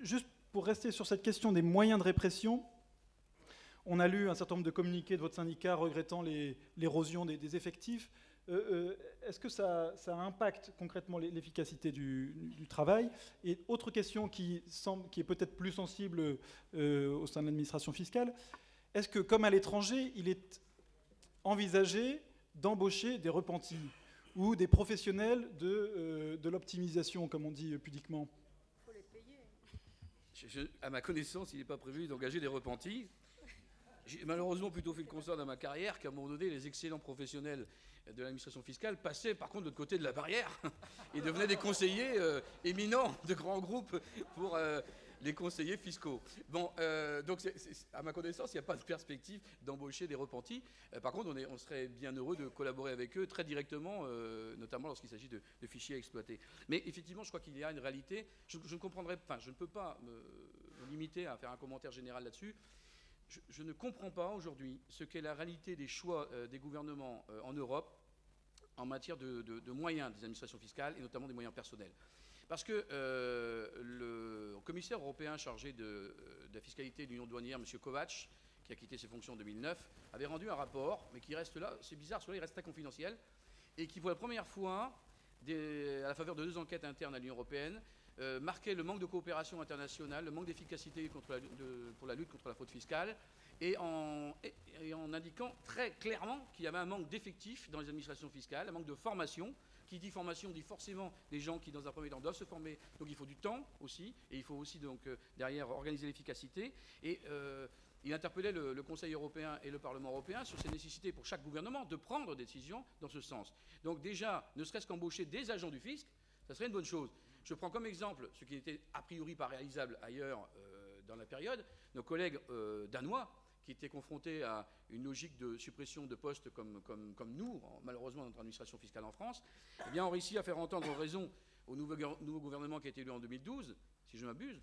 juste pour rester sur cette question des moyens de répression, on a lu un certain nombre de communiqués de votre syndicat regrettant l'érosion des effectifs. Est-ce que ça impacte concrètement l'efficacité du travail? Et autre question qui est peut-être plus sensible au sein de l'administration fiscale, est-ce que, comme à l'étranger, il est envisagé d'embaucher des repentis ou des professionnels de l'optimisation, comme on dit pudiquement? Il faut les payer. À ma connaissance, il n'est pas prévu d'engager des repentis. J'ai malheureusement plutôt fait le constat dans ma carrière qu'à un moment donné, les excellents professionnels de l'administration fiscale passaient par contre de l'autre côté de la barrière et devenaient des conseillers éminents de grands groupes pour les conseillers fiscaux. Bon, donc à ma connaissance, il n'y a pas de perspective d'embaucher des repentis. Par contre, on serait bien heureux de collaborer avec eux très directement, notamment lorsqu'il s'agit de fichiers à exploiter. Mais effectivement, je crois qu'il y a une réalité. Je ne comprendrais, enfin, je ne peux pas me limiter à faire un commentaire général là-dessus. Je ne comprends pas aujourd'hui ce qu'est la réalité des choix des gouvernements en Europe en matière de moyens des administrations fiscales et notamment des moyens personnels. Parce que le commissaire européen chargé de la fiscalité de l'union douanière, M. Kovacs, qui a quitté ses fonctions en 2009, avait rendu un rapport, mais qui reste là, c'est bizarre, celui-là il reste très confidentiel, et qui pour la première fois, à la faveur de 2 enquêtes internes à l'Union européenne, marquait le manque de coopération internationale, le manque d'efficacité pour la lutte contre la fraude fiscale, et en indiquant très clairement qu'il y avait un manque d'effectifs dans les administrations fiscales, un manque de formation. Qui dit formation dit forcément des gens qui, dans un premier temps, doivent se former. Donc il faut du temps aussi, et il faut aussi donc derrière organiser l'efficacité. Et il interpellait le Conseil européen et le Parlement européen sur ces nécessités pour chaque gouvernement de prendre des décisions dans ce sens. Donc déjà, ne serait-ce qu'embaucher des agents du fisc, ça serait une bonne chose. Je prends comme exemple ce qui n'était a priori pas réalisable ailleurs dans la période, nos collègues danois qui étaient confrontés à une logique de suppression de postes comme nous, malheureusement dans notre administration fiscale en France, eh bien, ont réussi à faire entendre raison au nouveau gouvernement qui a été élu en 2012, si je ne m'abuse,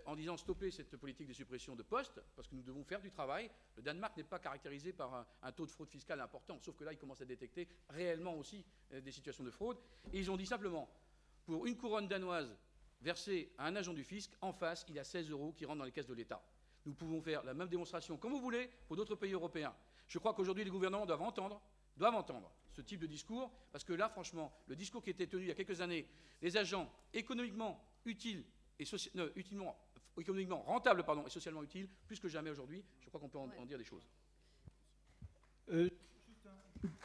en disant stopper cette politique de suppression de postes, parce que nous devons faire du travail. Le Danemark n'est pas caractérisé par un taux de fraude fiscale important, sauf que là, ils commencent à détecter réellement aussi des situations de fraude. Et ils ont dit simplement, pour une couronne danoise versée à un agent du fisc, en face, il y a 16 € qui rentrent dans les caisses de l'État. Nous pouvons faire la même démonstration, comme vous voulez, pour d'autres pays européens. Je crois qu'aujourd'hui, les gouvernements doivent entendre ce type de discours, parce que là, franchement, le discours qui était tenu il y a quelques années, les agents économiquement utiles et économiquement rentables et socialement utiles, plus que jamais aujourd'hui, je crois qu'on peut en dire des choses.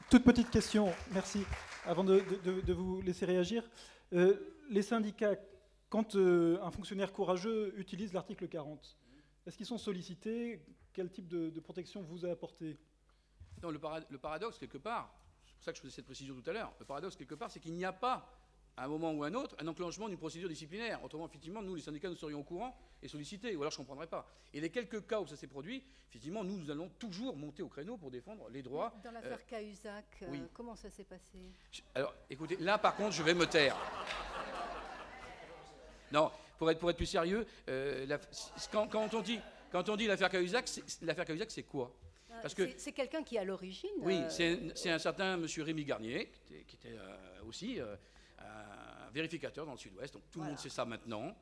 Toute petite question, merci, avant de vous laisser réagir. Les syndicats, quand un fonctionnaire courageux utilise l'article 40, est-ce qu'ils sont sollicités? Quel type de protection vous a apporté? Non, le paradoxe, quelque part, c'est pour ça que je faisais cette précision tout à l'heure, le paradoxe, quelque part, c'est qu'il n'y a pas, à un moment ou à un autre, un enclenchement d'une procédure disciplinaire. Autrement, effectivement, nous, les syndicats, nous serions au courant et sollicités, ou alors je ne comprendrais pas. Et les quelques cas où ça s'est produit, effectivement, nous allons toujours monter au créneau pour défendre les droits. Dans l'affaire Cahuzac, oui. Comment ça s'est passé? Alors, écoutez, là, par contre, je vais me taire. Non, pour être plus sérieux, quand on dit l'affaire Cahuzac, c'est quoi? Parce que c'est quelqu'un qui est à l'origine. Oui, c'est un certain monsieur Rémi Garnier, qui était aussi un vérificateur dans le Sud-Ouest, donc tout le monde sait ça maintenant.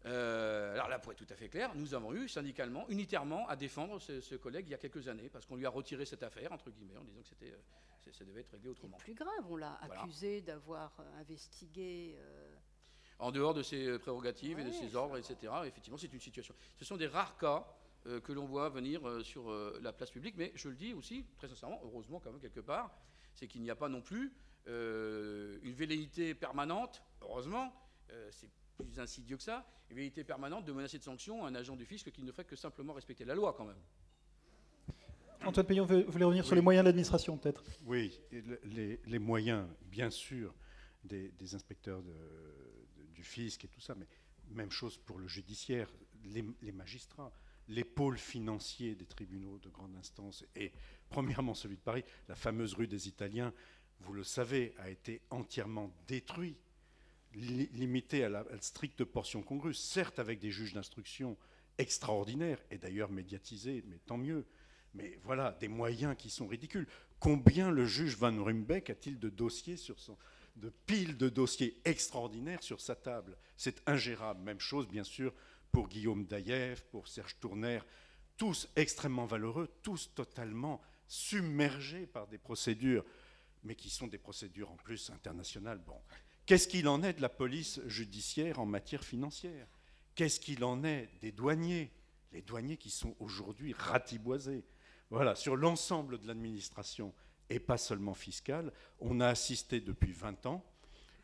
Alors là, pour être tout à fait clair, nous avons eu syndicalement, unitairement, à défendre ce collègue il y a quelques années, parce qu'on lui a retiré cette affaire, entre guillemets, en disant que ça devait être réglé autrement. Plus grave, on l'a accusé d'avoir investigué... En dehors de ses prérogatives et de ses ordres, etc. Effectivement, c'est une situation. Ce sont des rares cas que l'on voit venir sur la place publique, mais je le dis aussi, très sincèrement, heureusement quand même quelque part, c'est qu'il n'y a pas non plus une velléité permanente, heureusement, c'est plus insidieux que ça, une velléité permanente de menacer de sanctions un agent du fisc qui ne ferait que simplement respecter la loi quand même. Antoine Peillon, vous voulez revenir sur les moyens de l'administration peut-être? Oui, les moyens, bien sûr, des inspecteurs du fisc et tout ça, mais même chose pour le judiciaire, les magistrats, les pôles financiers des tribunaux de grande instance, et premièrement celui de Paris, la fameuse rue des Italiens, vous le savez, a été entièrement détruit, limité à la stricte portion congrue, certes avec des juges d'instruction extraordinaires, et d'ailleurs médiatisés, mais tant mieux, mais voilà, des moyens qui sont ridicules. Combien le juge Van Ruymbeck a-t-il de dossiers de piles de dossiers extraordinaires sur sa table. C'est ingérable. Même chose, bien sûr, pour Guillaume Daïev, pour Serge Tourner, tous extrêmement valeureux, tous totalement submergés par des procédures, mais qui sont des procédures en plus internationales. Bon. Qu'est-ce qu'il en est de la police judiciaire en matière financière? Qu'est-ce qu'il en est des douaniers? Les douaniers qui sont aujourd'hui ratiboisés. Voilà, sur l'ensemble de l'administration, et pas seulement fiscale, on a assisté depuis 20 ans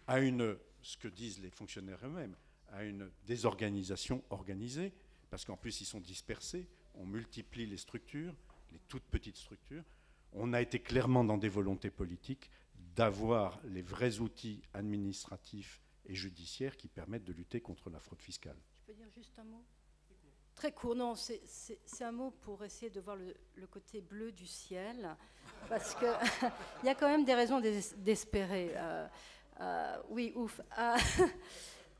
à ce que disent les fonctionnaires eux-mêmes, à une désorganisation organisée, parce qu'en plus ils sont dispersés, on multiplie les structures, les toutes petites structures. On a été clairement dans des volontés politiques d'avoir les vrais outils administratifs et judiciaires qui permettent de lutter contre la fraude fiscale. Je peux dire juste un mot? Très court, non, c'est un mot pour essayer de voir le côté bleu du ciel, parce qu'il y a quand même des raisons d'espérer. Oui, ouf.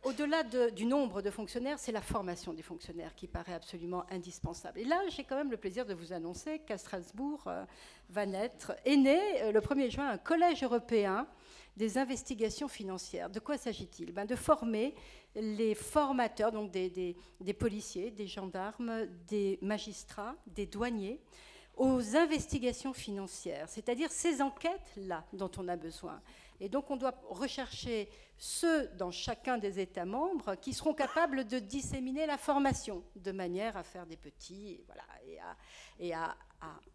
Au-delà du nombre de fonctionnaires, c'est la formation des fonctionnaires qui paraît absolument indispensable. Et là, j'ai quand même le plaisir de vous annoncer qu'à Strasbourg est né le 1er juin un collège européen des investigations financières. De quoi s'agit-il? De former les formateurs, donc des policiers, des gendarmes, des magistrats, des douaniers, aux investigations financières, c'est-à-dire ces enquêtes-là dont on a besoin. Et donc on doit rechercher ceux dans chacun des États membres qui seront capables de disséminer la formation, de manière à faire des petits, voilà, et à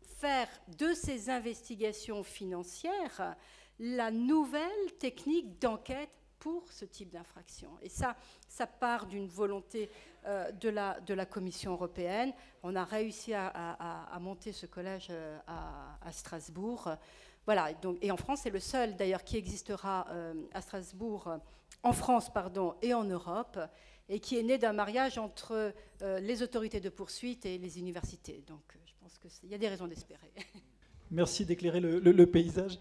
faire de ces investigations financières la nouvelle technique d'enquête pour ce type d'infraction. Et ça part d'une volonté de la Commission européenne. On a réussi à monter ce collège à Strasbourg. Voilà, donc, et en France, c'est le seul d'ailleurs qui existera à Strasbourg, en France, pardon, et en Europe, et qui est né d'un mariage entre les autorités de poursuite et les universités. Donc je pense qu'il y a des raisons d'espérer. Merci d'éclairer le paysage.